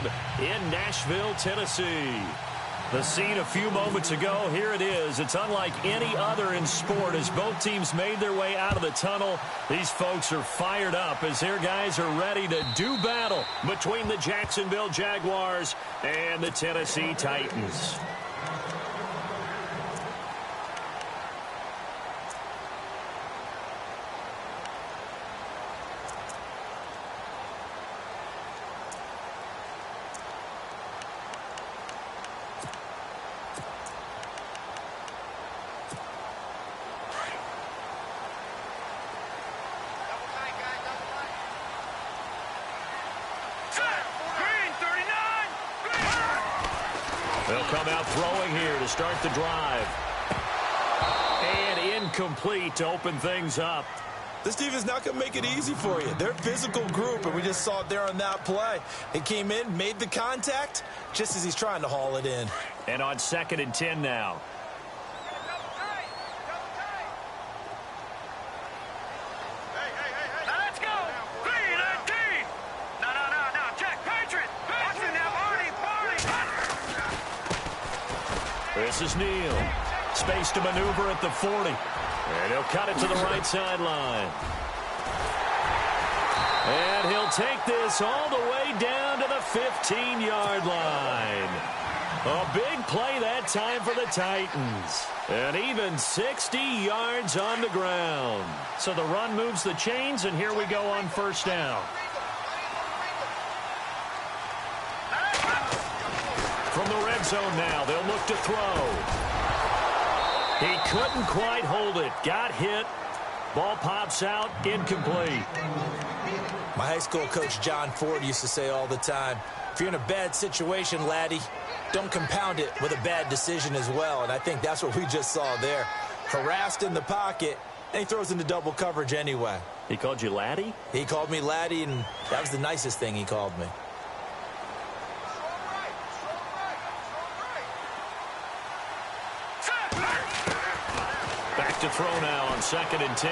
Gym in Nashville, Tennessee. The scene a few moments ago, here it is. It's unlike any other in sport as both teams made their way out of the tunnel. These folks are fired up as their guys are ready to do battle between the Jacksonville Jaguars and the Tennessee Titans. They'll come out throwing here to start the drive. And incomplete to open things up. This defense not going to make it easy for you. They're a physical group, and we just saw it there on that play. He came in, made the contact, just as he's trying to haul it in. And on 2nd and 10 now. This is Neal. Space to maneuver at the 40. And he'll cut it to the right sideline. And he'll take this all the way down to the 15-yard line. A big play that time for the Titans. And even 60 yards on the ground. So the run moves the chains, and here we go on 1st down. From the red zone now, they'll look to throw. He couldn't quite hold it. Got hit. Ball pops out. Incomplete. My high school coach, John Ford, used to say all the time, if you're in a bad situation, laddie, don't compound it with a bad decision as well. And I think that's what we just saw there. Harassed in the pocket, and he throws into double coverage anyway. He called you laddie? He called me laddie, and that was the nicest thing he called me. Back to throw now on 2nd and 10.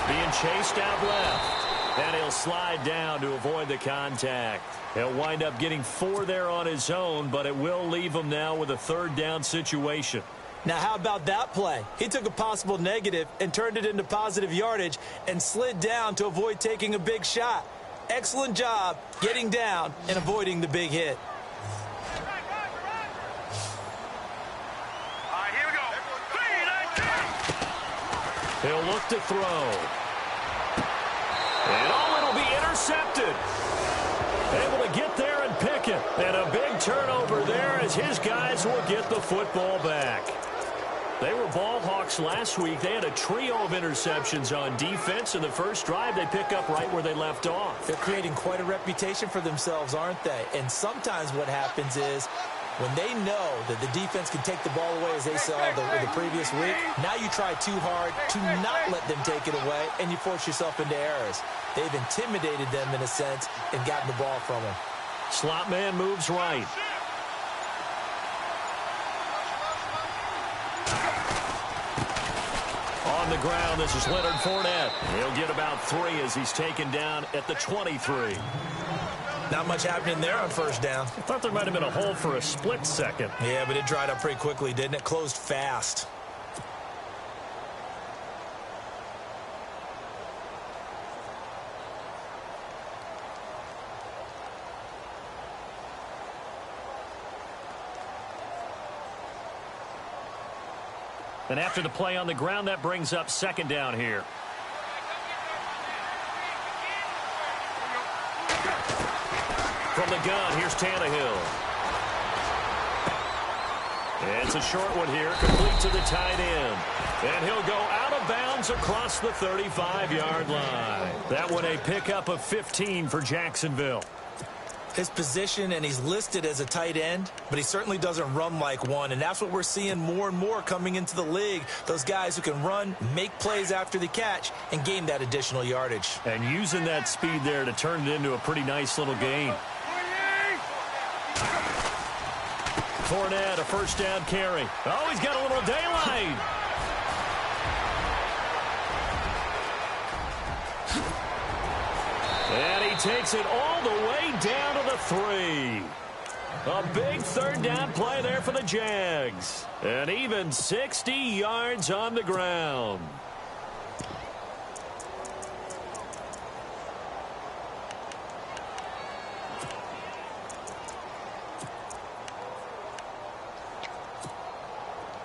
Being chased out left. And he'll slide down to avoid the contact. He'll wind up getting 4 there on his own, but it will leave him now with a 3rd down situation. Now, how about that play? He took a possible negative and turned it into positive yardage and slid down to avoid taking a big shot. Excellent job getting down and avoiding the big hit. He'll look to throw. And it'll be intercepted. Able to get there and pick it. And a big turnover there as his guys will get the football back. They were ball hawks last week. They had a trio of interceptions on defense. In the first drive, they pick up right where they left off. They're creating quite a reputation for themselves, aren't they? And sometimes what happens is, when they know that the defense can take the ball away as they saw the previous week, now you try too hard to not let them take it away, and you force yourself into errors. They've intimidated them in a sense and gotten the ball from them. Slot man moves right. On the ground, this is Leonard Fournette. He'll get about 3 as he's taken down at the 23. Not much happening there on 1st down. I thought there might have been a hole for a split second. Yeah, but it dried up pretty quickly, didn't it? Closed fast. And after the play on the ground, that brings up 2nd down here. From the gun, here's Tannehill. It's a short one here, complete to the tight end. And he'll go out of bounds across the 35-yard line. That one a pickup of 15 for Jacksonville. His position, and he's listed as a tight end, but he certainly doesn't run like one, and that's what we're seeing more and more coming into the league. Those guys who can run, make plays after the catch, and gain that additional yardage. And using that speed there to turn it into a pretty nice little gain. Fournette, a 1st down carry. Oh, he's got a little daylight. And he takes it all the way down to the 3. A big third down play there for the Jags. And even 60 yards on the ground.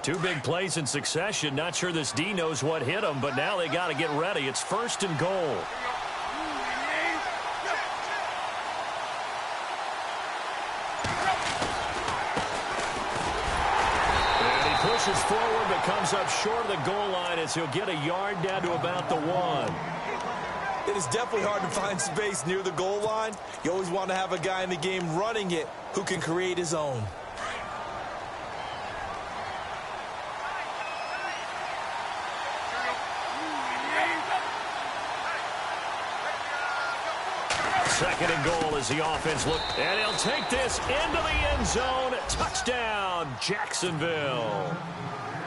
Two big plays in succession. Not sure this D knows what hit him, but now they got to get ready. It's 1st and goal. Pushes forward, but comes up short of the goal line as he'll get a yard down to about the 1. It is definitely hard to find space near the goal line. You always want to have a guy in the game running it who can create his own. Second and goal as the offense look, and he'll take this into the end zone. Touchdown, Jacksonville.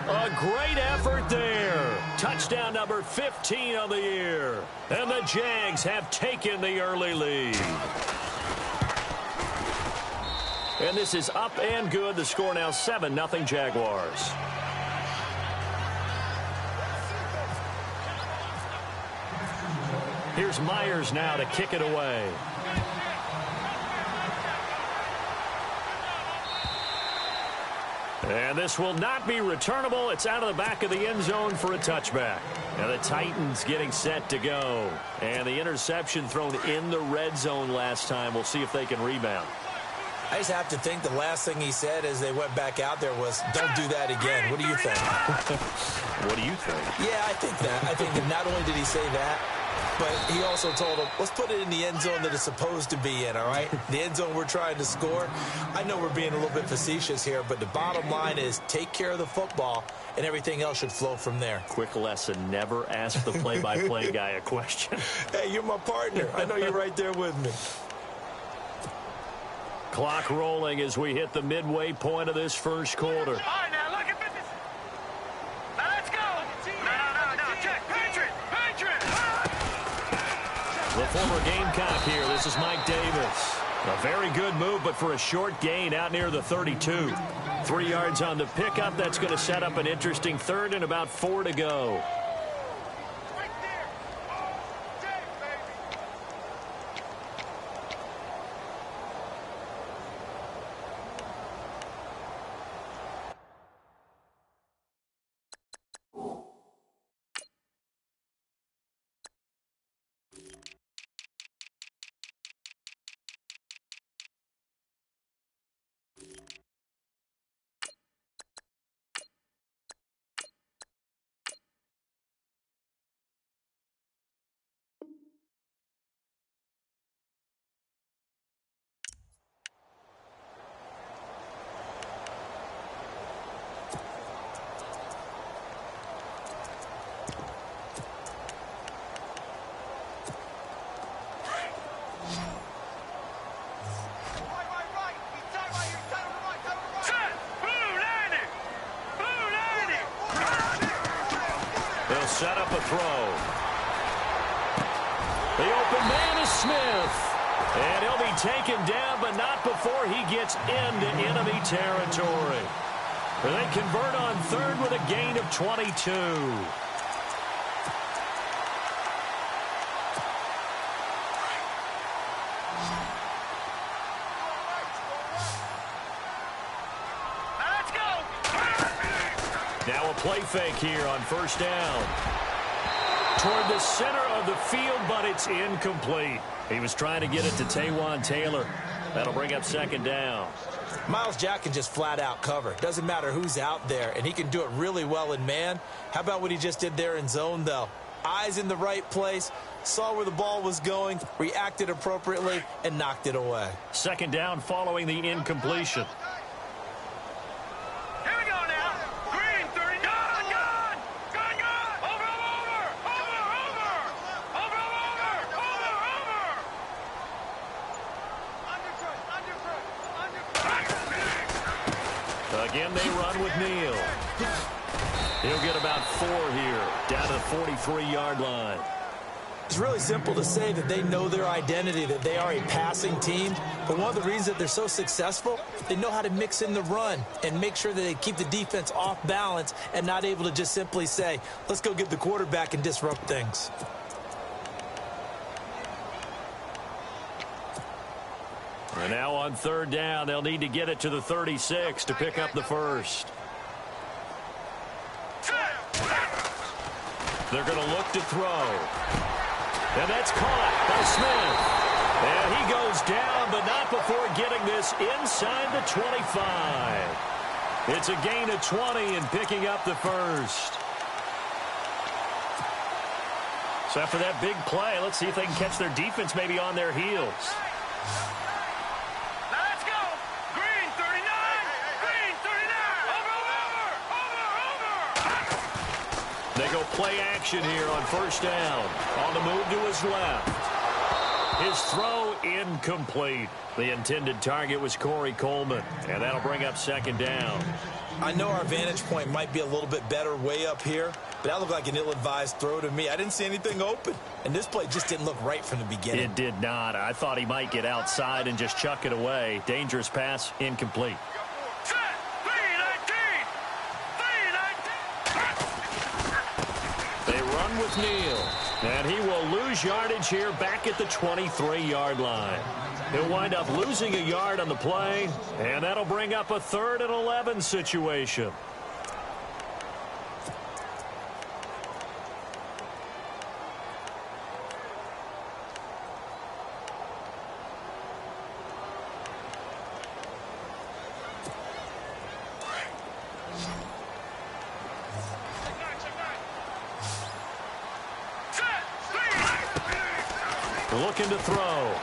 A great effort there. Touchdown number 15 of the year. And the Jags have taken the early lead. And this is up and good. The score now 7-0 Jaguars. Here's Myers now to kick it away. And this will not be returnable. It's out of the back of the end zone for a touchback. And the Titans getting set to go. And the interception thrown in the red zone last time. We'll see if they can rebound. I just have to think the last thing he said as they went back out there was, don't do that again. What do you think? What do you think? Yeah, I think that. I think that not only did he say that, but he also told him, let's put it in the end zone that it's supposed to be in, all right? The end zone we're trying to score. I know we're being a little bit facetious here, but the bottom line is take care of the football, and everything else should flow from there. Quick lesson, never ask the play-by-play guy a question. Hey, you're my partner. I know you're right there with me. Clock rolling as we hit the midway point of this first quarter. All right, now look at this. Now let's go. No, check. Patriot. The former Gamecock here. This is Mike Davis. A very good move, but for a short gain out near the 32. 3 yards on the pickup. That's going to set up an interesting third and about 4 to go. They'll set up a throw. The open man is Smith. And he'll be taken down, but not before he gets into enemy territory. They convert on third with a gain of 22. Now a play fake here on first down. Toward the center of the field, but it's incomplete. He was trying to get it to Taywan Taylor. That'll bring up second down. Myles Jack can just flat out cover. Doesn't matter who's out there, and he can do it really well in man. How about what he just did there in zone, though? Eyes in the right place, saw where the ball was going, reacted appropriately, and knocked it away. Second down following the incompletion. Again, they run with Neal. He'll get about 4 here, down to the 43-yard line. It's really simple to say that they know their identity, that they are a passing team. But one of the reasons that they're so successful, they know how to mix in the run and make sure that they keep the defense off balance and not able to just simply say, let's go get the quarterback and disrupt things. And now on third down, they'll need to get it to the 36 to pick up the first. They're going to look to throw. And that's caught by Smith. And he goes down, but not before getting this inside the 25. It's a gain of 20 and picking up the first. So after that big play, let's see if they can catch their defense maybe on their heels. Let's go. Green 39. Green 39. Over. They go play action here on first down. On the move to his left. His throw incomplete. The intended target was Corey Coleman, and that'll bring up second down. I know our vantage point might be a little bit better way up here, but that looked like an ill-advised throw to me. I didn't see anything open, and this play just didn't look right from the beginning. It did not. I thought he might get outside and just chuck it away. Dangerous pass, incomplete. Set. 319. 319. They run with Neal, and he will lose yardage here back at the 23-yard line. He'll wind up losing a yard on the play, and that'll bring up a 3rd and 11 situation. Looking to throw.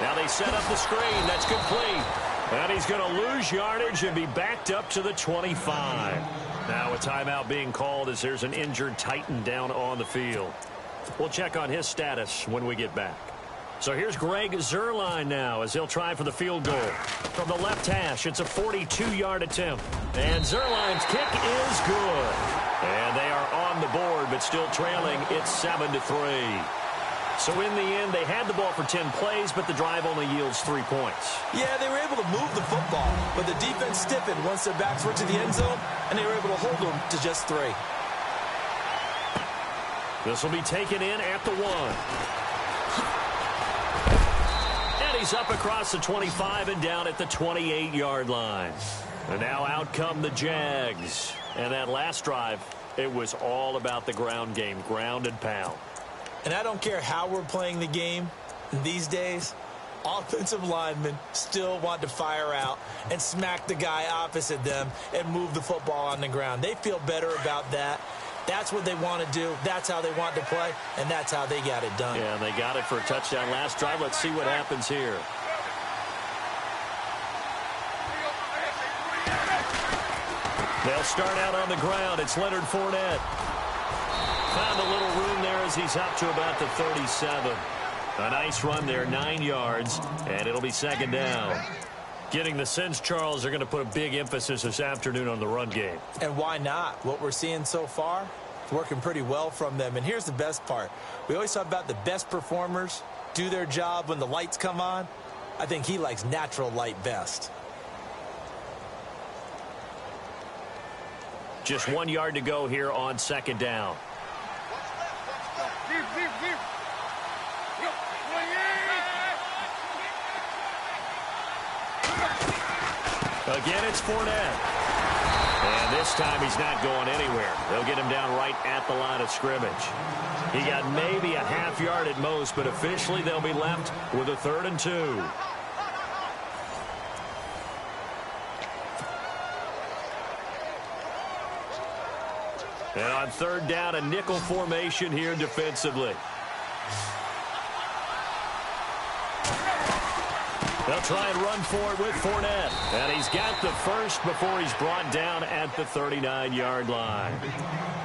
Now they set up the screen. That's complete. And he's going to lose yardage and be backed up to the 25. Now a timeout being called as there's an injured Titan down on the field. We'll check on his status when we get back. So here's Greg Zuerlein now as he'll try for the field goal. From the left hash, it's a 42-yard attempt. And Zuerlein's kick is good. And they are on the board, but still trailing. It's 7-3. So in the end, they had the ball for 10 plays, but the drive only yields 3 points. Yeah, they were able to move the football, but the defense stiffened once their backs were to the end zone, and they were able to hold them to just 3. This will be taken in at the 1. And he's up across the 25 and down at the 28-yard line. And now out come the Jags. And that last drive, it was all about the ground game, ground and pound. And I don't care how we're playing the game these days, offensive linemen still want to fire out and smack the guy opposite them and move the football on the ground. They feel better about that. That's what they want to do. That's how they want to play, and that's how they got it done. Yeah, and they got it for a touchdown last drive. Let's see what happens here. They'll start out on the ground. It's Leonard Fournette. Found a little room there as he's up to about the 37. A nice run there, 9 yards, and it'll be second down. Getting the sense, Charles, they're going to put a big emphasis this afternoon on the run game. And why not? What we're seeing so far is working pretty well from them. And here's the best part. We always talk about the best performers do their job when the lights come on. I think he likes natural light best. Just 1 yard to go here on second down. Again, it's Fournette. And this time he's not going anywhere. They'll get him down right at the line of scrimmage. He got maybe a half yard at most, but officially they'll be left with a 3rd and 2. And on third down, a nickel formation here defensively. They'll try and run for it with Fournette. And he's got the first before he's brought down at the 39-yard line.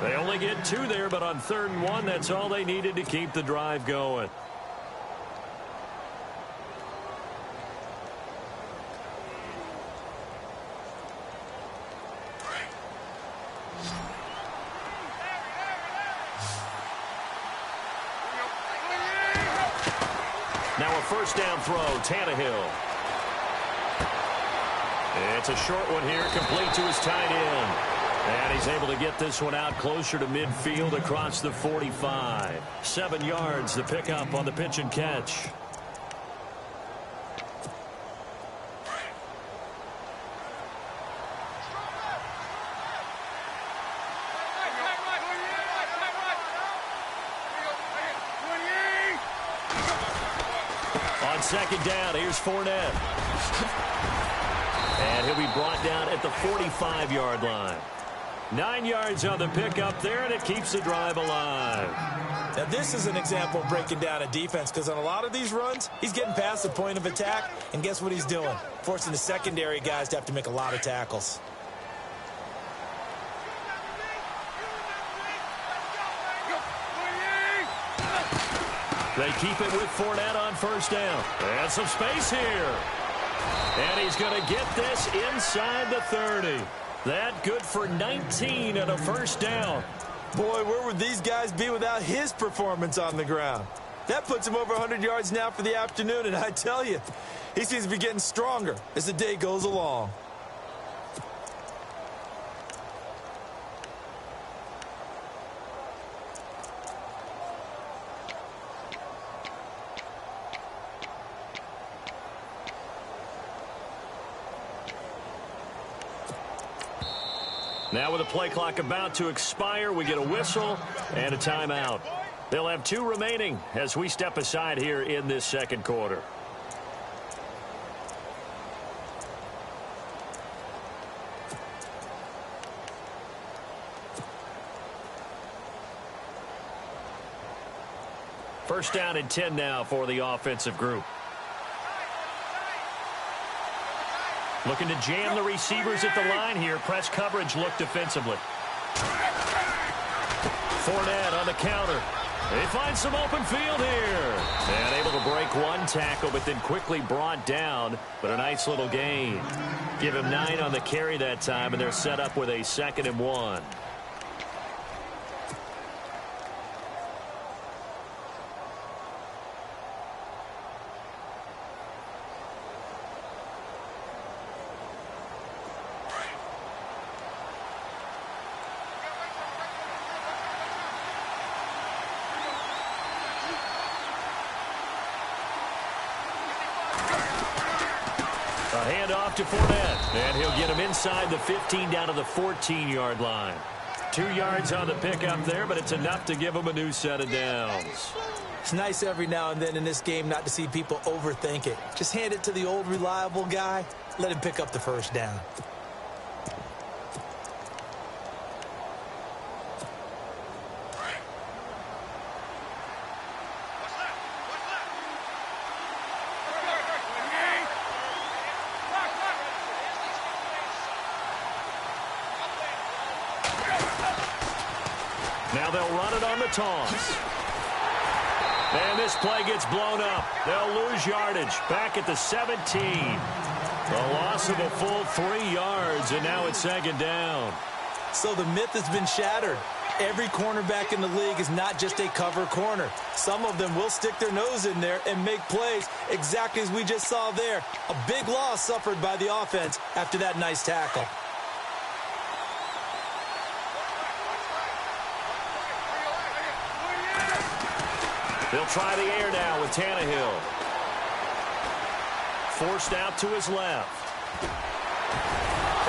They only get 2 there, but on 3rd and 1, that's all they needed to keep the drive going. Now a first down throw, Tannehill. It's a short one here, complete to his tight end. And he's able to get this one out closer to midfield across the 45. 7 yards, the pickup on the pitch and catch. On second down, here's Fournette. And he'll be brought down at the 45-yard line. 9 yards on the pickup there, and it keeps the drive alive. Now, this is an example of breaking down a defense, because on a lot of these runs, he's getting past the point of attack, and guess what he's doing? Forcing the secondary guys to have to make a lot of tackles. They keep it with Fournette on first down. And some space here. And he's going to get this inside the 30. That good for 19 and a first down. Boy, where would these guys be without his performance on the ground? That puts him over 100 yards now for the afternoon, and I tell you, he seems to be getting stronger as the day goes along. Now with the play clock about to expire, we get a whistle and a timeout. They'll have 2 remaining as we step aside here in this second quarter. First down and 10 now for the offensive group. Looking to jam the receivers at the line here. Press coverage look defensively. Fournette on the counter. They find some open field here. And able to break one tackle, but then quickly brought down. But a nice little gain. Give him 9 on the carry that time, and they're set up with a 2nd and 1. A handoff to Fournette, and he'll get him inside the 15 down to the 14-yard line. 2 yards on the pickup there, but it's enough to give him a new set of downs. It's nice every now and then in this game not to see people overthink it. Just hand it to the old reliable guy. Let him pick up the first down. Now they'll run it on the toss. And this play gets blown up. They'll lose yardage back at the 17. A loss of a full 3 yards, and now it's 2nd down. So the myth has been shattered. Every cornerback in the league is not just a cover corner. Some of them will stick their nose in there and make plays exactly as we just saw there. A big loss suffered by the offense after that nice tackle. They'll try the air now with Tannehill. Forced out to his left.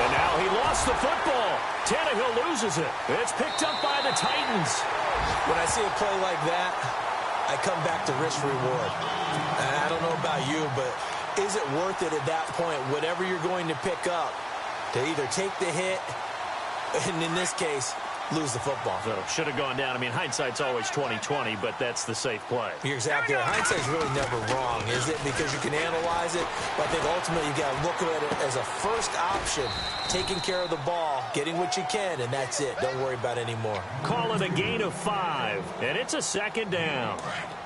And now he lost the football. Tannehill loses it. It's picked up by the Titans. When I see a play like that, I come back to risk reward. I don't know about you, but is it worth it at that point, whatever you're going to pick up, to either take the hit, and in this case, lose the football? So should have gone down. I mean, hindsight's always 20/20, but that's the safe play. You're exactly right. Hindsight's really never wrong, is it? Because you can analyze it, but I think ultimately you got to look at it as a first option, taking care of the ball, getting what you can, and that's it. Don't worry about it anymore. Call it a gain of 5, and it's a 2nd down.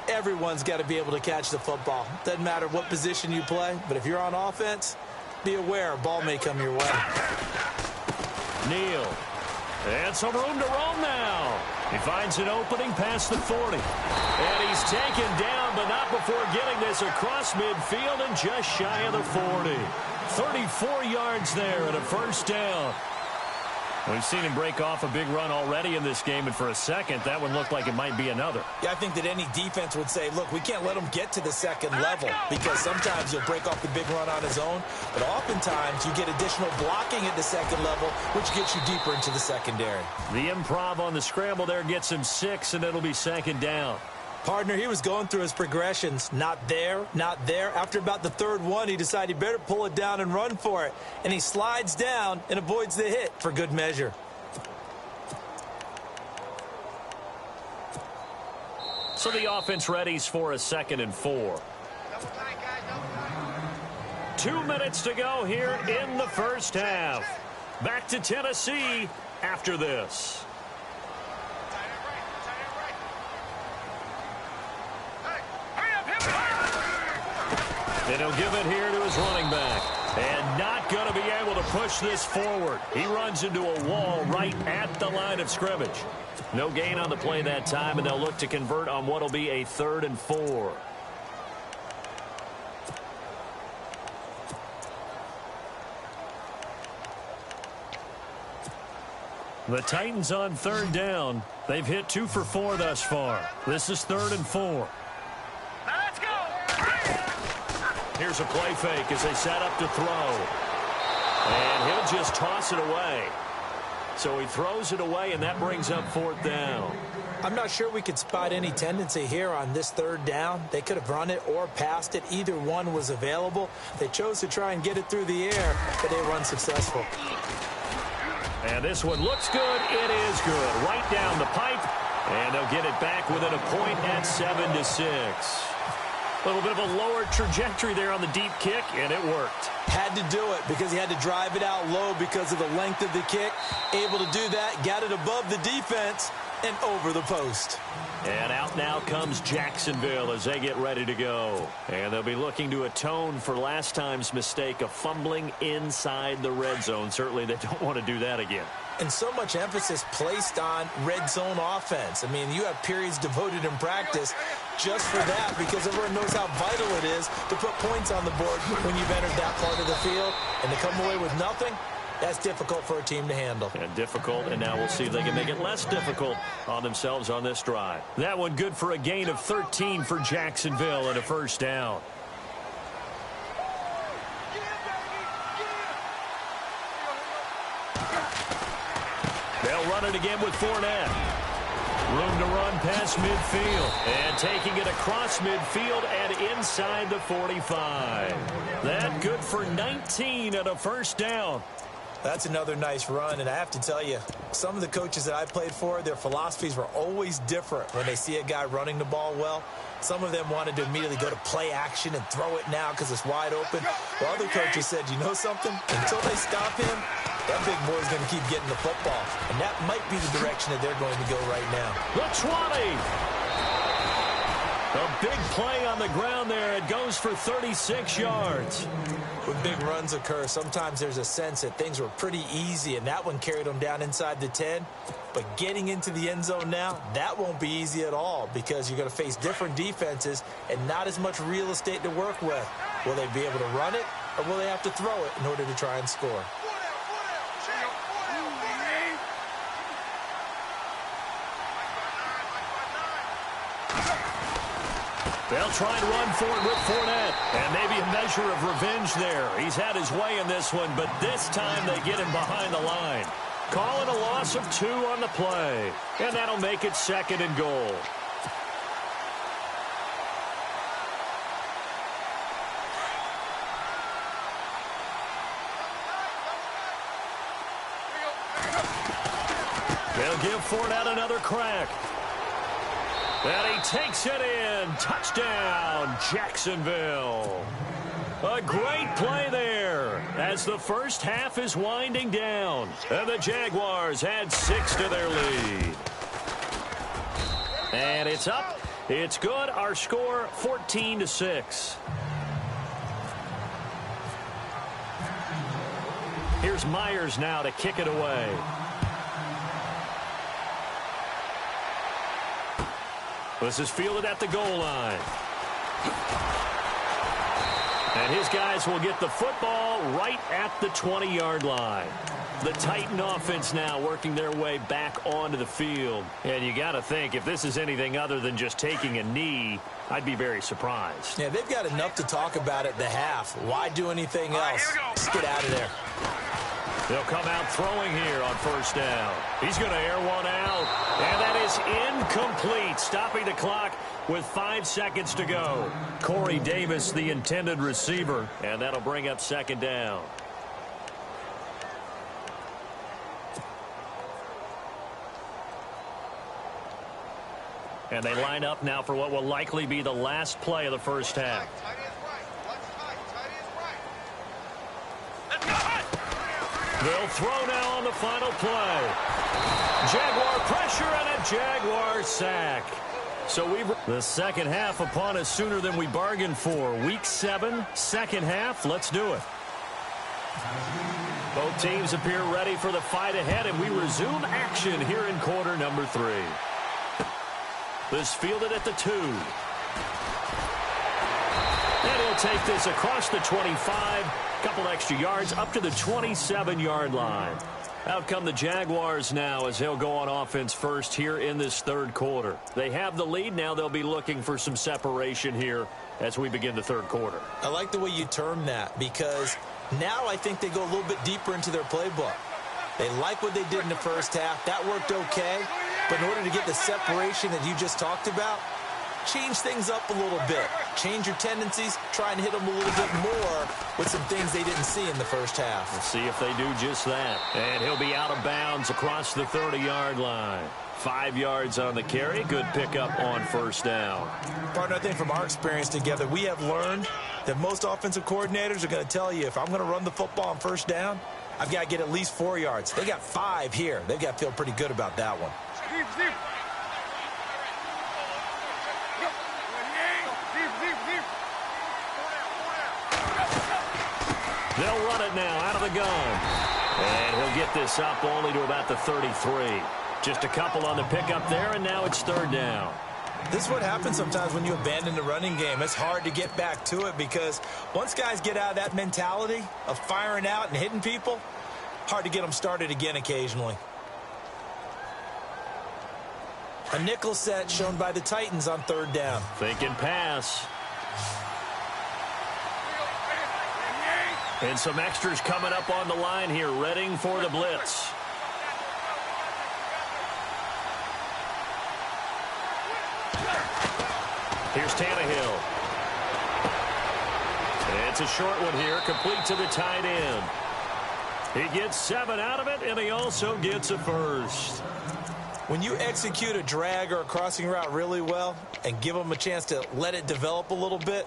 Everyone's got to be able to catch the football. Doesn't matter what position you play, but if you're on offense, be aware a ball may come your way. Neal. And some room to roam now. He finds an opening past the 40. And he's taken down, but not before getting this across midfield and just shy of the 40. 34 yards there and a first down. We've seen him break off a big run already in this game, and for a second, that one looked like it might be another. Yeah, I think that any defense would say, look, we can't let him get to the second level, because sometimes he'll break off the big run on his own, but oftentimes you get additional blocking at the second level, which gets you deeper into the secondary. The improv on the scramble there gets him 6, and it'll be second down. Partner, he was going through his progressions. Not there, not there. After about the third one, he decided he better pull it down and run for it. And he slides down and avoids the hit for good measure. So the offense readies for a 2nd and 4. 2 minutes to go here in the first half. Back to Tennessee after this. And he'll give it here to his running back. And not going to be able to push this forward. He runs into a wall right at the line of scrimmage. No gain on the play that time, and they'll look to convert on what will be a 3rd and 4. The Titans on 3rd down. They've hit 2 for 4 thus far. This is 3rd and 4. Let's go. Here's a play fake as they set up to throw. And he'll just toss it away. So he throws it away, and that brings up 4th down. I'm not sure we could spot any tendency here on this 3rd down. They could have run it or passed it. Either one was available. They chose to try and get it through the air, but they were unsuccessful. And this one looks good. It is good. Right down the pipe. And they'll get it back within a point at 7-6. A little bit of a lower trajectory there on the deep kick, and it worked. Had to do it because he had to drive it out low because of the length of the kick. Able to do that, got it above the defense and over the post. And out now comes Jacksonville as they get ready to go. And they'll be looking to atone for last time's mistake of fumbling inside the red zone. Certainly they don't want to do that again. And so much emphasis placed on red zone offense. I mean, you have periods devoted in practice just for that because everyone knows how vital it is to put points on the board when you've entered that part of the field. And to come away with nothing, that's difficult for a team to handle. And difficult, and now we'll see if they can make it less difficult on themselves on this drive. That one good for a gain of 13 for Jacksonville and a first down. They'll run it again with Fournette. Room to run past midfield. And taking it across midfield and inside the 45. That good for 19 and a first down. That's another nice run, and I have to tell you, some of the coaches that I played for, their philosophies were always different when they see a guy running the ball well. Some of them wanted to immediately go to play action and throw it now because it's wide open. While other coaches said, you know something? Until they stop him, that big boy's going to keep getting the football. And that might be the direction that they're going to go right now. The 20. A big play on the ground there. It goes for 36 yards. When big runs occur, sometimes there's a sense that things were pretty easy, and that one carried them down inside the 10. But getting into the end zone now, that won't be easy at all because you're going to face different defenses and not as much real estate to work with. Will they be able to run it, or will they have to throw it in order to try and score? They'll try and run for it with Fournette. And maybe a measure of revenge there. He's had his way in this one, but this time they get him behind the line. Call it a loss of 2 on the play. And that'll make it 2nd and goal. They'll give Fournette another crack. And he takes it in. Touchdown, Jacksonville. A great play there as the first half is winding down. And the Jaguars add 6 to their lead. And it's up. It's good. Our score, 14-6. Here's Myers now to kick it away. This is fielded at the goal line. And his guys will get the football right at the 20-yard line. The Titan offense now working their way back onto the field. And you got to think, if this is anything other than just taking a knee, I'd be very surprised. Yeah, they've got enough to talk about at the half. Why do anything else? Just get out of there. They'll come out throwing here on first down. He's going to air one out. And that is incomplete, stopping the clock with 5 seconds to go. Corey Davis, the intended receiver, and that'll bring up second down. And they line up now for what will likely be the last play of the first half. They'll throw now on the final play. Jaguar pressure and a Jaguar sack. So the second half upon us sooner than we bargained for. Week 7, second half. Let's do it. Both teams appear ready for the fight ahead, and we resume action here in quarter number 3. This fielded at the 2. And he'll take this across the 25. Couple extra yards up to the 27-yard line. Out come the Jaguars now as they'll go on offense first here in this third quarter. They have the lead. Now they'll be looking for some separation here as we begin the third quarter. I like the way you term that, because now I think they go a little bit deeper into their playbook. They like what they did in the first half. That worked okay. But in order to get the separation that you just talked about, change things up a little bit. Change your tendencies. Try and hit them a little bit more with some things they didn't see in the first half. We'll see if they do just that. And he'll be out of bounds across the 30-yard line. 5 yards on the carry. Good pickup on first down. Partner, I think from our experience together, we have learned that most offensive coordinators are going to tell you, if I'm going to run the football on first down, I've got to get at least 4 yards. They got 5 here. They've got to feel pretty good about that one. They'll run it now out of the gun. And he'll get this up only to about the 33. Just a couple on the pickup there, and now it's third down. This is what happens sometimes when you abandon the running game. It's hard to get back to it because once guys get out of that mentality of firing out and hitting people, hard to get them started again occasionally. A nickel set shown by the Titans on third down. Thinking pass. And some extras coming up on the line here, readying for the blitz. Here's Tannehill. It's a short one here, complete to the tight end. He gets 7 out of it, and he also gets a first. When you execute a drag or a crossing route really well and give them a chance to let it develop a little bit,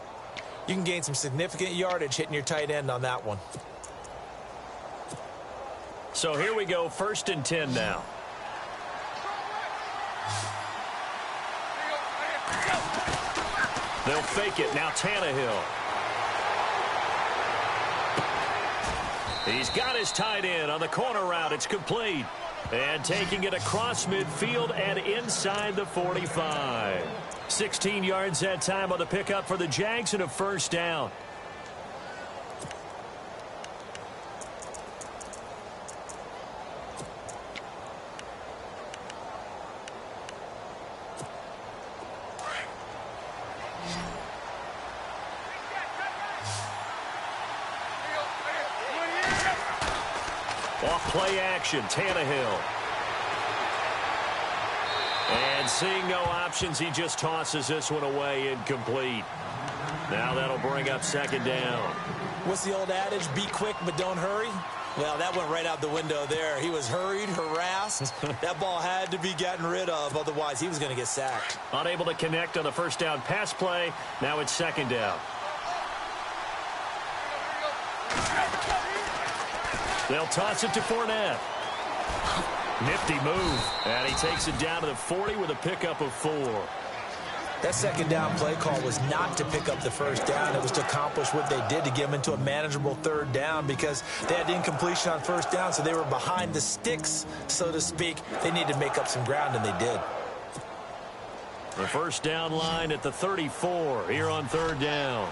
you can gain some significant yardage hitting your tight end on that one. So here we go, 1st and 10 now. They'll fake it. Now Tannehill. He's got his tight end on the corner route. It's complete. And taking it across midfield and inside the 45. 16 yards that time on the pickup for the Jags and a first down. Off play action, Tannehill. And seeing no options, he just tosses this one away, incomplete. Now that'll bring up second down. What's the old adage? Be quick, but don't hurry. Well, that went right out the window there. He was hurried, harassed. That ball had to be gotten rid of, otherwise he was going to get sacked. Unable to connect on the first down pass play. Now it's second down. They'll toss it to Fournette. Nifty move. And he takes it down to the 40 with a pickup of 4. That second down play call was not to pick up the first down. It was to accomplish what they did to get them into a manageable third down because they had incompletion on first down, so they were behind the sticks, so to speak. They needed to make up some ground, and they did. The first down line at the 34 here on third down.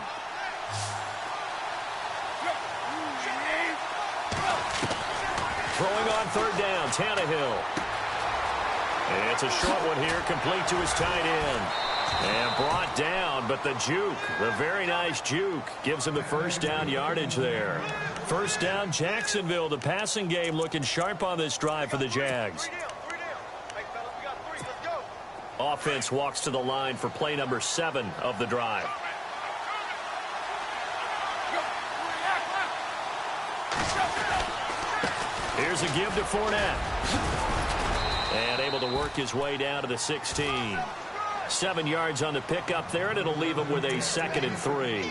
Throwing on third down, Tannehill. It's a short one here, complete to his tight end. And brought down, but the juke, the very nice juke, gives him the first down yardage there. First down, Jacksonville. The passing game looking sharp on this drive for the Jags. Offense walks to the line for play number 7 of the drive. Here's a give to Fournette. And able to work his way down to the 16. 7 yards on the pickup there, and it'll leave him with a 2nd and 3.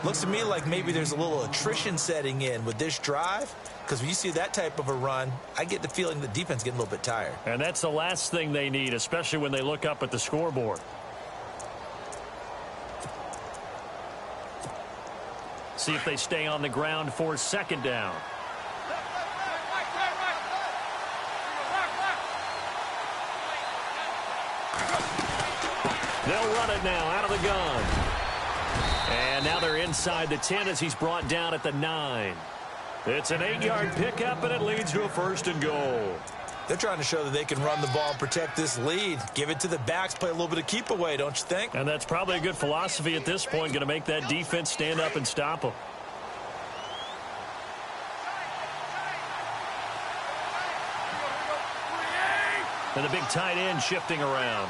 Looks to me like maybe there's a little attrition setting in with this drive, because when you see that type of a run, I get the feeling the defense getting a little bit tired. And that's the last thing they need, especially when they look up at the scoreboard. See if they stay on the ground for 2nd down. They'll run it now out of the gun. And now they're inside the 10 as he's brought down at the 9. It's an 8-yard pickup, and it leads to a 1st and goal. They're trying to show that they can run the ball and protect this lead. Give it to the backs, play a little bit of keep away, don't you think? And that's probably a good philosophy at this point, going to make that defense stand up and stop them. And the big tight end shifting around.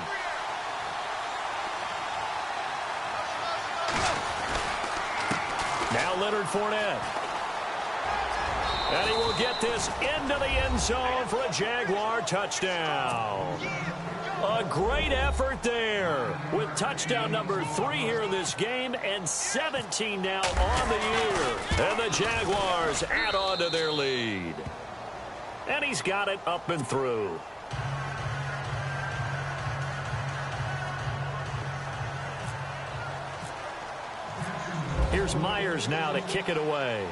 Now Leonard Fournette. And he will get this into the end zone for a Jaguar touchdown. A great effort there with touchdown number 3 here in this game and 17 now on the year. And the Jaguars add on to their lead. And he's got it up and through. Here's Myers now to kick it away.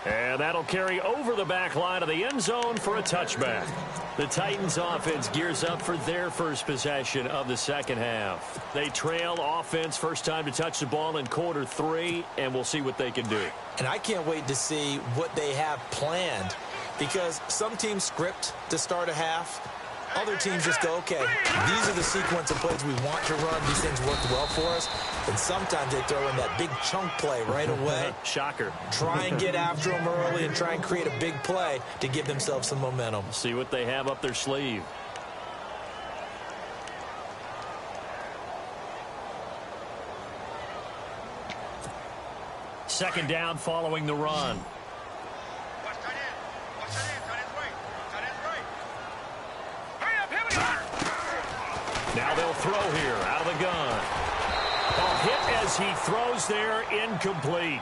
And that'll carry over the back line of the end zone for a touchback. The Titans offense gears up for their first possession of the second half. They trail offense first time to touch the ball in quarter 3, and we'll see what they can do. And I can't wait to see what they have planned, because some teams script to start a half. Other teams just go, okay, these are the sequence of plays we want to run. These things worked well for us. And sometimes they throw in that big chunk play right away. Shocker. Try and get after them early and try and create a big play to give themselves some momentum. See what they have up their sleeve. Second down following the run. Now they'll throw here out of the gun. A hit as he throws there, incomplete.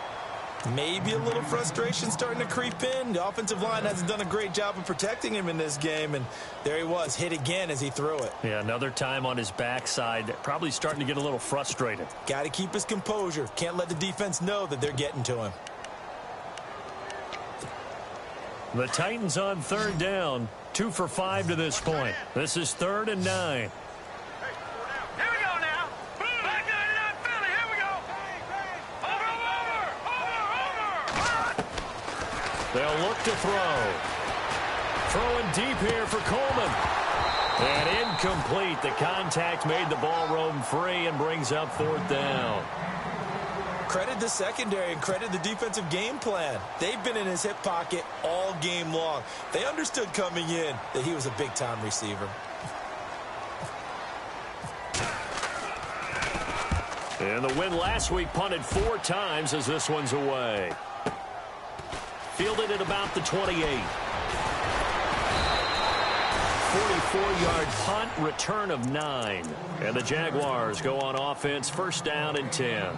Maybe a little frustration starting to creep in. The offensive line hasn't done a great job of protecting him in this game, and there he was, hit again as he threw it. Yeah, another time on his backside, probably starting to get a little frustrated. Got to keep his composure. Can't let the defense know that they're getting to him. The Titans on third down, 2 for 5 to this point. This is 3rd and 9. They'll look to throw. Throwing deep here for Coleman. And incomplete. The contact made the ball roam free and brings up 4th down. Credit the secondary and credit the defensive game plan. They've been in his hip pocket all game long. They understood coming in that he was a big-time receiver. And the win last week punted 4 times as this one's away. Fielded at about the 28. 44-yard punt, return of 9. And the Jaguars go on offense, first down and 10.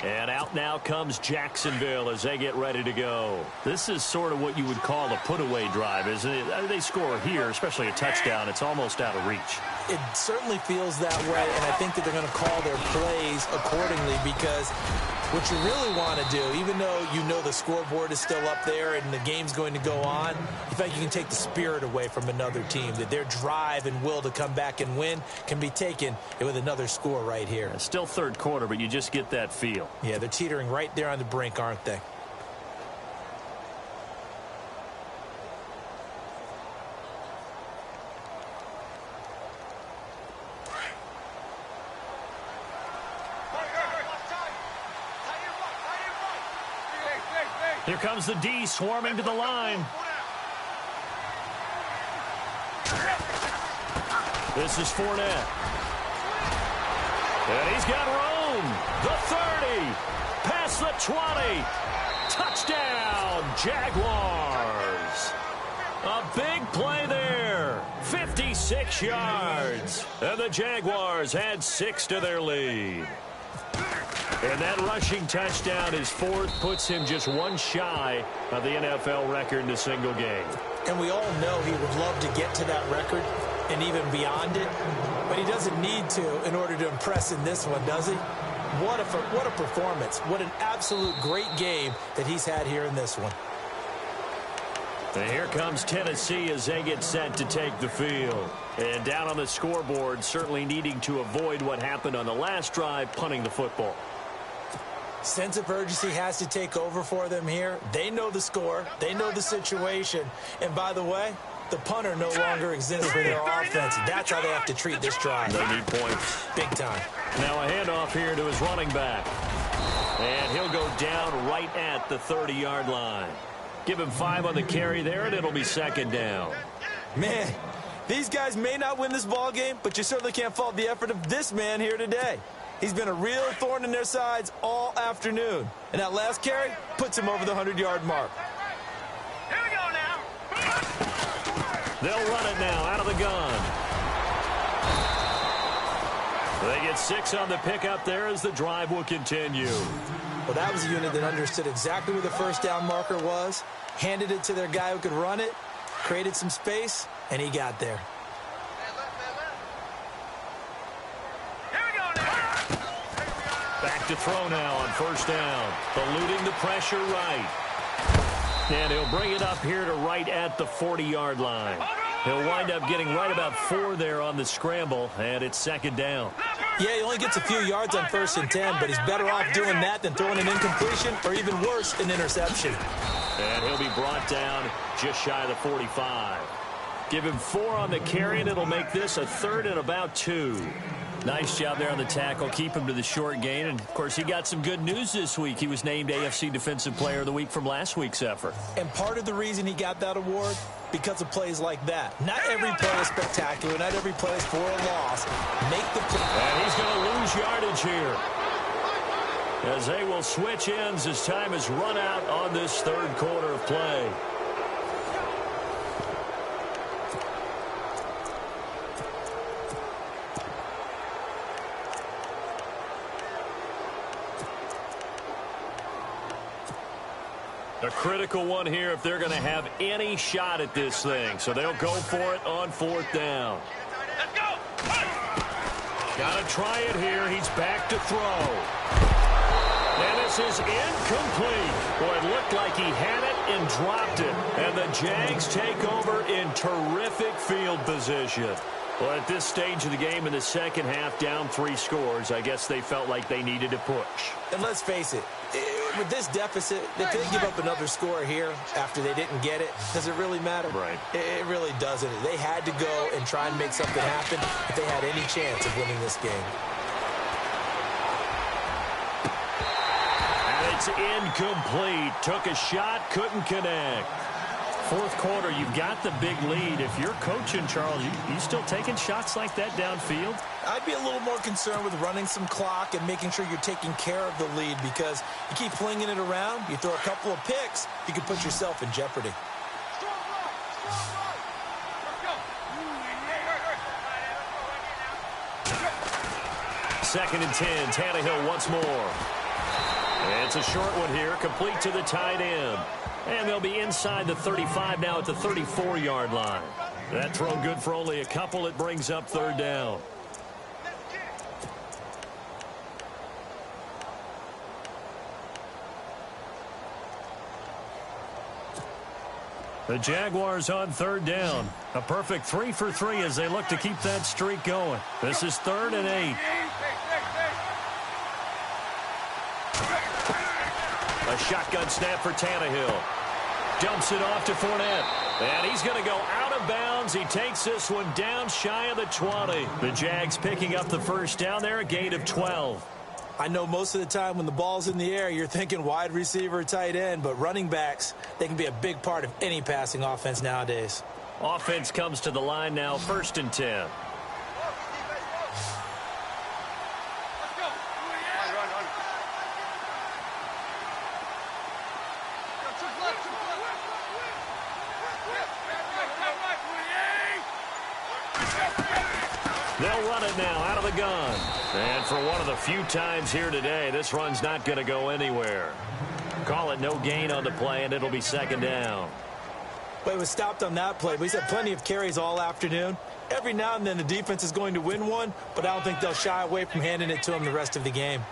And out now comes Jacksonville as they get ready to go. This is sort of what you would call a put-away drive, isn't it? They score here, especially a touchdown. It's almost out of reach. It certainly feels that way, and I think that they're going to call their plays accordingly because What you really want to do, even though you know the scoreboard is still up there and the game's going to go on, you think you can take the spirit away from another team, that their drive and will to come back and win can be taken with another score right here. It's still third quarter, but you just get that feel. Yeah, they're teetering right there on the brink, aren't they? Here comes the D swarming to the line. This is Fournette. And he's got room. The 30. Past the 20. Touchdown, Jaguars. A big play there. 56 yards. And the Jaguars add 6 to their lead. And that rushing touchdown, his fourth, puts him just one shy of the NFL record in a single game. And we all know he would love to get to that record and even beyond it, but he doesn't need to in order to impress in this one, does he? What a performance. What an absolute great game that he's had here in this one. And here comes Tennessee as they get set to take the field. And down on the scoreboard, certainly needing to avoid what happened on the last drive, punting the football. Sense of urgency has to take over for them here. They know the score. They know the situation. And by the way, the punter no longer exists for their offense. That's how they have to treat this drive. They need points. Big time. Now a handoff here to his running back. And he'll go down right at the 30-yard line. Give him 5 on the carry there, and it'll be second down. Man, these guys may not win this ball game, but you certainly can't fault the effort of this man here today. He's been a real thorn in their sides all afternoon. And that last carry puts him over the 100-yard mark. Here we go now. They'll run it now out of the gun. They get 6 on the pickup there as the drive will continue. Well, that was a unit that understood exactly where the first down marker was, handed it to their guy who could run it, created some space, and he got there. Back to throw now on first down. Eluding the pressure right. And he'll bring it up here to right at the 40-yard line. He'll wind up getting right about 4 there on the scramble, and it's second down. Yeah, he only gets a few yards on 1st and 10, but he's better off doing that than throwing an incompletion or even worse, an interception. And he'll be brought down just shy of the 45. Give him 4 on the carry, and it'll make this a 3rd and about 2. Nice job there on the tackle. Keep him to the short gain. And, of course, he got some good news this week. He was named AFC Defensive Player of the Week from last week's effort. And part of the reason he got that award, because of plays like that. Not every play is spectacular. Not every play is for a loss. Make the play. And he's going to lose yardage here, as they will switch ends as time is run out on this third quarter of play. A critical one here if they're going to have any shot at this thing. So they'll go for it on 4th down. Let's go. Got to try it here. He's back to throw. And this is incomplete. Boy, it looked like he had it and dropped it. And the Jags take over in terrific field position. Well, at this stage of the game in the second half, down 3 scores, I guess they felt like they needed to push. And let's face it, with this deficit, if they give up another score here after they didn't get it, does it really matter? Right. It really doesn't. They had to go and try and make something happen if they had any chance of winning this game. And it's incomplete. Took a shot, couldn't connect. Fourth quarter, you've got the big lead. If you're coaching, Charles, you still taking shots like that downfield? I'd be a little more concerned with running some clock and making sure you're taking care of the lead, because you keep flinging it around, you throw a couple of picks, you can put yourself in jeopardy. Second and 10, Tannehill once more. And it's a short one here, complete to the tight end. And they'll be inside the 35 now at the 34-yard line. That throw good for only a couple. It brings up 3rd down. The Jaguars on third down. A perfect 3 for 3 as they look to keep that streak going. This is 3rd and 8. A shotgun snap for Tannehill. Dumps it off to Fournette. And he's going to go out of bounds. He takes this one down shy of the 20. The Jags picking up the first down there, a gain of 12. I know most of the time when the ball's in the air, you're thinking wide receiver, tight end, but running backs, they can be a big part of any passing offense nowadays. Offense comes to the line now, 1st and 10. They'll run it now out of the gun. And for one of the few times here today, this run's not going to go anywhere. Call it no gain on the play, and it'll be 2nd down. But it was stopped on that play. But he's had plenty of carries all afternoon. Every now and then the defense is going to win one, but I don't think they'll shy away from handing it to him the rest of the game.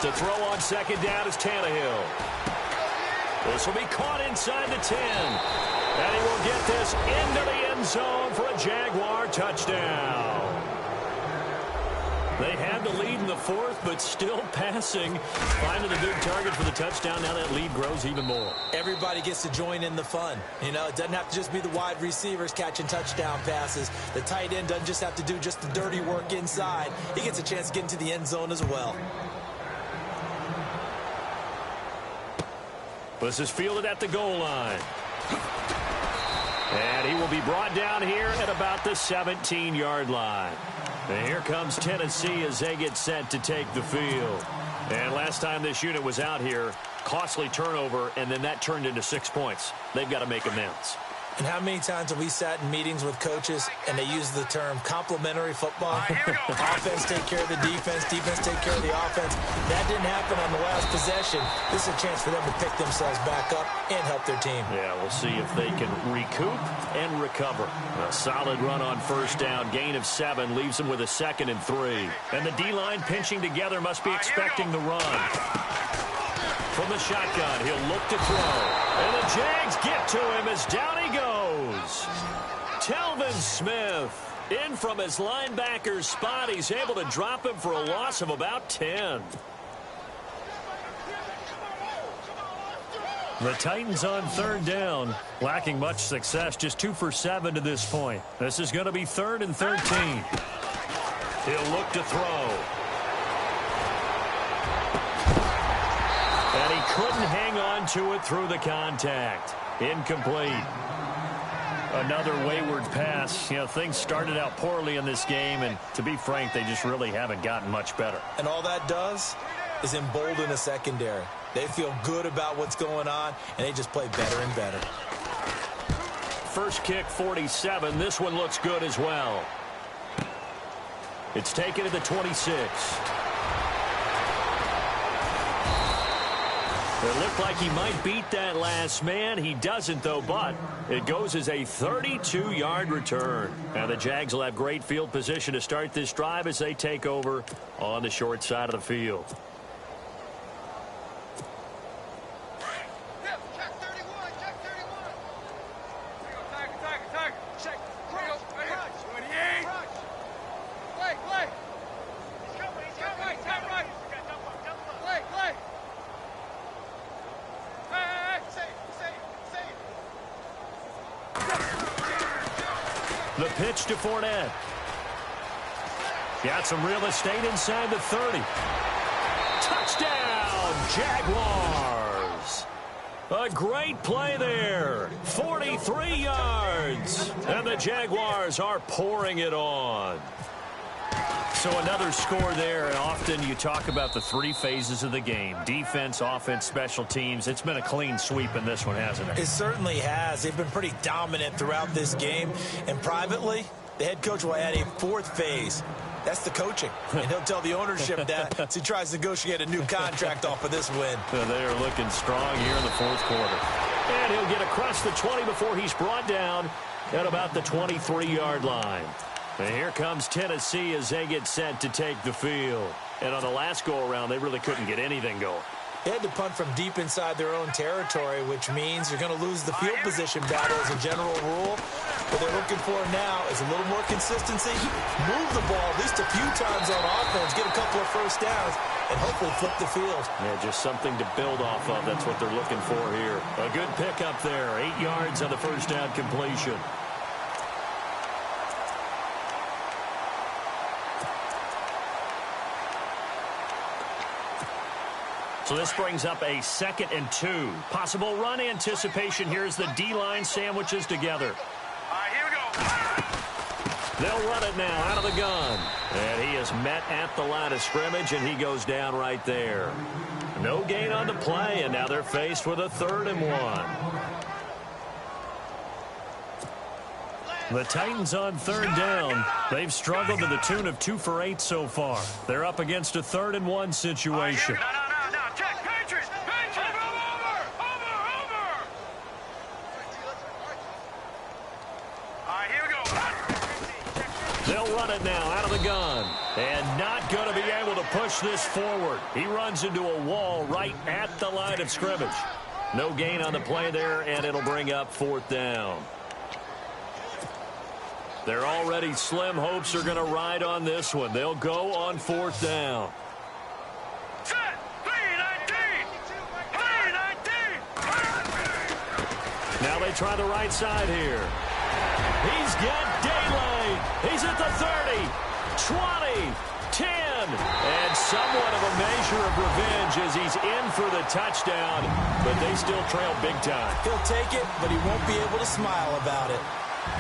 To throw on 2nd down is Tannehill. This will be caught inside the 10. And he will get this into the end zone for a Jaguar touchdown. They had the lead in the 4th, but still passing. Finding the big target for the touchdown. Now that lead grows even more. Everybody gets to join in the fun. You know, it doesn't have to just be the wide receivers catching touchdown passes. The tight end doesn't just have to do just the dirty work inside. He gets a chance to get into the end zone as well. This is fielded at the goal line. And he will be brought down here at about the 17-yard line. And here comes Tennessee as they get set to take the field. And last time this unit was out here, costly turnover, and then that turned into 6 points. They've got to make amends. And how many times have we sat in meetings with coaches and they use the term complementary football? Offense take care of the defense, defense take care of the offense. That didn't happen on the last possession. This is a chance for them to pick themselves back up and help their team. Yeah, we'll see if they can recoup and recover. A solid run on 1st down, gain of 7, leaves them with a 2nd and 3. And the D-line pinching together must be expecting the run. From the shotgun, he'll look to throw. And the Jags get to him as down he goes. Telvin Smith in from his linebacker's spot. He's able to drop him for a loss of about 10. The Titans on 3rd down, lacking much success, just 2 for 7 to this point. This is going to be 3rd and 13. He'll look to throw. And he couldn't hang on to it through the contact. Incomplete. Another wayward pass. You know, things started out poorly in this game, and to be frank, they just really haven't gotten much better. And all that does is embolden the secondary. They feel good about what's going on, and they just play better and better. First kick, 47. This one looks good as well. It's taken at the 26. It looked like he might beat that last man. He doesn't, though, but it goes as a 32-yard return. Now the Jags will have great field position to start this drive as they take over on the short side of the field. The pitch to Fournette. Got some real estate inside the 30. Touchdown, Jaguars. A great play there. 43 yards. And the Jaguars are pouring it on. So another score there, and often you talk about the 3 phases of the game. Defense, offense, special teams. It's been a clean sweep in this one, hasn't it? It certainly has. They've been pretty dominant throughout this game. And privately, the head coach will add a 4th phase. That's the coaching. And he'll tell the ownership that as he tries to negotiate a new contract off of this win. So they are looking strong here in the 4th quarter. And he'll get across the 20 before he's brought down at about the 23-yard line. And here comes Tennessee as they get set to take the field. And on the last go-around, they really couldn't get anything going. They had to punt from deep inside their own territory, which means you're going to lose the field position battle as a general rule. What they're looking for now is a little more consistency, move the ball at least a few times on offense, get a couple of first downs, and hopefully flip the field. Yeah, just something to build off of. That's what they're looking for here. A good pickup there. 8 yards on the first down completion. So this brings up a 2nd and 2. Possible run anticipation here as the D-line sandwiches together. All right, here we go. They'll run it now out of the gun. And he is met at the line of scrimmage, and he goes down right there. No gain on the play, and now they're faced with a 3rd and 1. The Titans on 3rd down. They've struggled to the tune of 2 for 8 so far. They're up against a 3rd and 1 situation. They'll run it now out of the gun. And not going to be able to push this forward. He runs into a wall right at the line of scrimmage. No gain on the play there, and it'll bring up 4th down. Their already slim hopes are going to ride on this one. They'll go on 4th down. Set, 319. Now they try the right side here. He's got daylight. He's at the 30, 20, 10. And somewhat of a measure of revenge as he's in for the touchdown. But they still trail big time. He'll take it, but he won't be able to smile about it.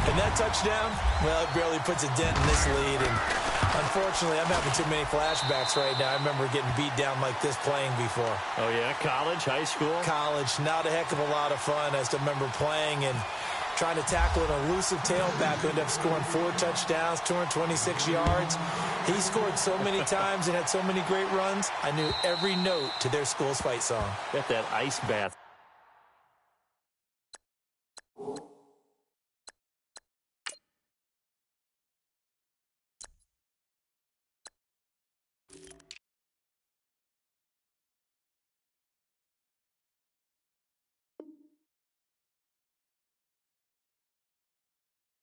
And that touchdown, well, it barely puts a dent in this lead. And unfortunately, I'm having too many flashbacks right now. I remember getting beat down like this playing before. Oh, yeah? College, high school? College. Not a heck of a lot of fun. I just remember playing and trying to tackle an elusive tailback who ended up scoring 4 touchdowns, 226 yards. He scored so many times and had so many great runs, I knew every note to their school's fight song. Got that ice bath.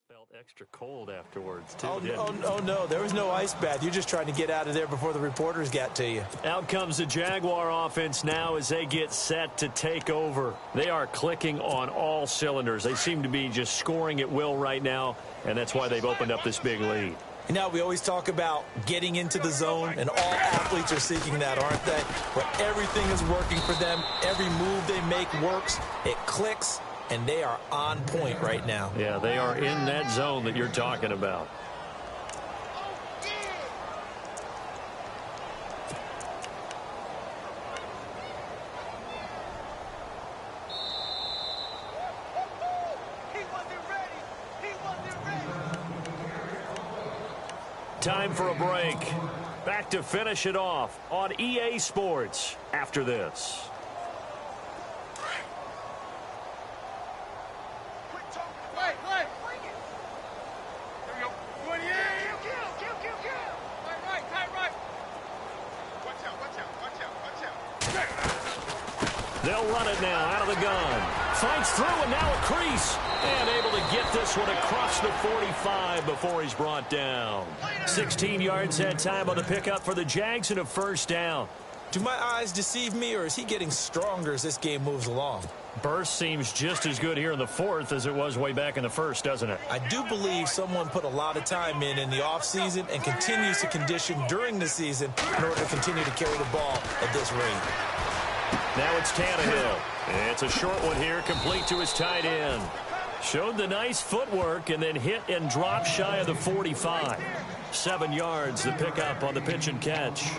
Felt extra cold afterwards, too. Oh, no, there was no ice bath. You're just trying to get out of there before the reporters got to you. Out comes the Jaguar offense now as they get set to take over. They are clicking on all cylinders. They seem to be just scoring at will right now, and that's why they've opened up this big lead. Now, we always talk about getting into the zone, and all athletes are seeking that, aren't they? Where everything is working for them. Every move they make works. It clicks. And they are on point right now. Yeah, they are in that zone that you're talking about. Time for a break. Back to finish it off on EA Sports after this. They'll run it now out of the gun. Fights through and now a crease. And able to get this one across the 45 before he's brought down. 16 yards that time on the pickup for the Jags and a 1st down. Do my eyes deceive me, or is he getting stronger as this game moves along? Burst seems just as good here in the 4th as it was way back in the 1st, doesn't it? I do believe someone put a lot of time in the offseason and continues to condition during the season in order to continue to carry the ball at this rate. Now it's Tannehill. It's a short one here, complete to his tight end. Showed the nice footwork and then hit and dropped shy of the 45. 7 yards, the pickup on the pitch and catch.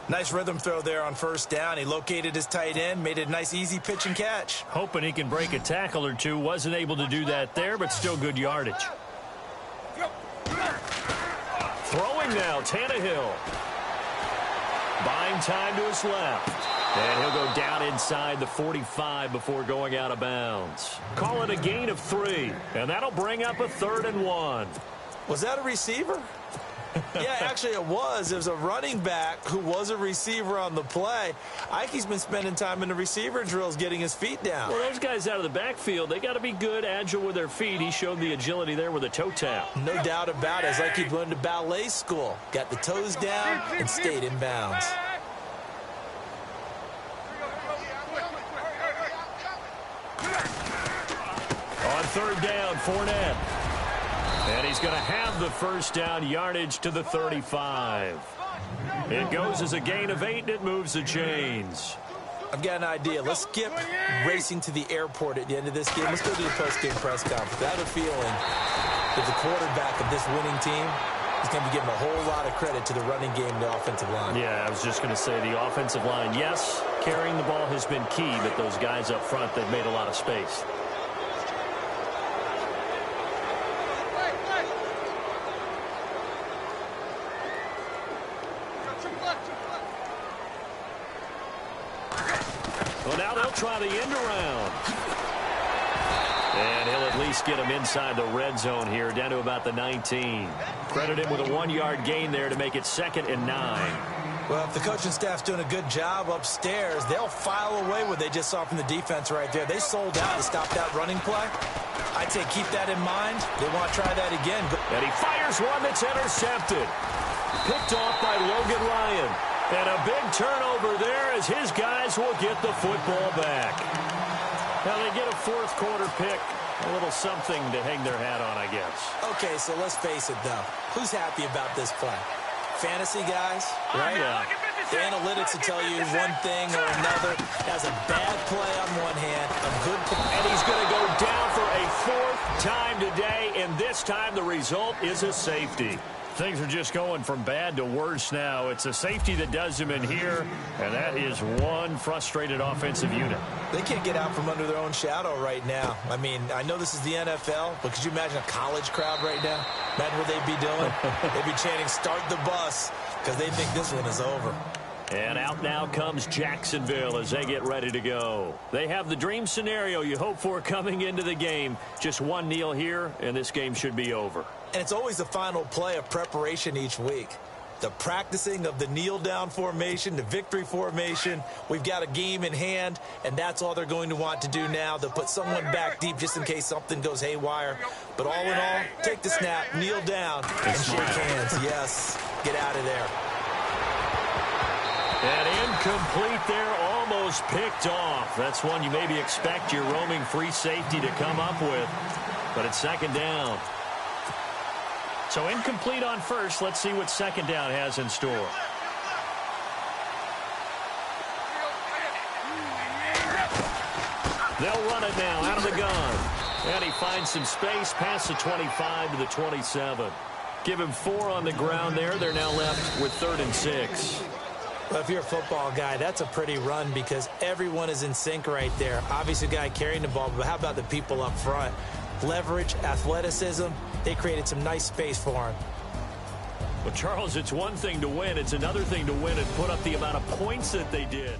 Nice rhythm throw there on 1st down. He located his tight end, made it a nice, easy pitch and catch. Hoping he can break a tackle or two. Wasn't able to do that there, but still good yardage. Throwing now, Tannehill. Buying time to his left. And he'll go down inside the 45 before going out of bounds. Call it a gain of 3, and that'll bring up a 3rd and 1. Was that a receiver? Yeah, actually it was. It was a running back who was a receiver on the play. Ike's been spending time in the receiver drills getting his feet down. Well, those guys out of the backfield, they got to be good, agile with their feet. He showed the agility there with a toe tap. No doubt about it. It's like he went to ballet school. Got the toes down and stayed in bounds. On 3rd down, Fournette. And he's going to have the 1st down yardage to the 35. It goes as a gain of 8, and it moves the chains. I've got an idea. Let's skip racing to the airport at the end of this game. Let's go to the post-game press conference. I have a feeling that the quarterback of this winning team is going to be giving a whole lot of credit to the running game and the offensive line. Yeah, I was just going to say the offensive line, yes, carrying the ball has been key, but those guys up front, they've made a lot of space. Well, now they'll try the end around. And he'll at least get him inside the red zone here, down to about the 19. Credit him with a 1-yard gain there to make it 2nd and 9. Well, if the coaching staff's doing a good job upstairs, they'll file away what they just saw from the defense right there. They sold out to stop that running play. I'd say keep that in mind. They want to try that again. And he fires one that's intercepted. Picked off by Logan Ryan. And a big turnover there as his guys will get the football back. Now they get a 4th quarter pick. A little something to hang their hat on, I guess. Okay, so let's face it, though. Who's happy about this play? Fantasy guys, right? Yeah. The analytics will tell you one thing or another. Has a bad play on one hand, a good play. And he's going to go down for a 4th time today, and this time the result is a safety. Things are just going from bad to worse now. It's a safety that does him in here, and that is one frustrated offensive unit. They can't get out from under their own shadow right now. I mean, I know this is the NFL, but could you imagine a college crowd right now? Imagine what they'd be doing. They'd be chanting, "Start the bus," because they think this one is over. And out now comes Jacksonville as they get ready to go. They have the dream scenario you hope for coming into the game. Just one kneel here, and this game should be over. And it's always the final play of preparation each week. The practicing of the kneel-down formation, the victory formation. We've got a game in hand, and that's all they're going to want to do now. They'll put someone back deep just in case something goes haywire. But all in all, take the snap, kneel down, and shake hands. Yes, get out of there. And incomplete there, almost picked off. That's one you maybe expect your roaming free safety to come up with. But it's 2nd down. So incomplete on 1st. Let's see what 2nd down has in store. They'll run it now out of the gun. And he finds some space past the 25 to the 27. Give him 4 on the ground there. They're now left with 3rd and 6. Well, if you're a football guy, that's a pretty run because everyone is in sync right there. Obviously, the guy carrying the ball, but how about the people up front? Leverage, athleticism, they created some nice space for him. Well, Charles, it's one thing to win. It's another thing to win and put up the amount of points that they did.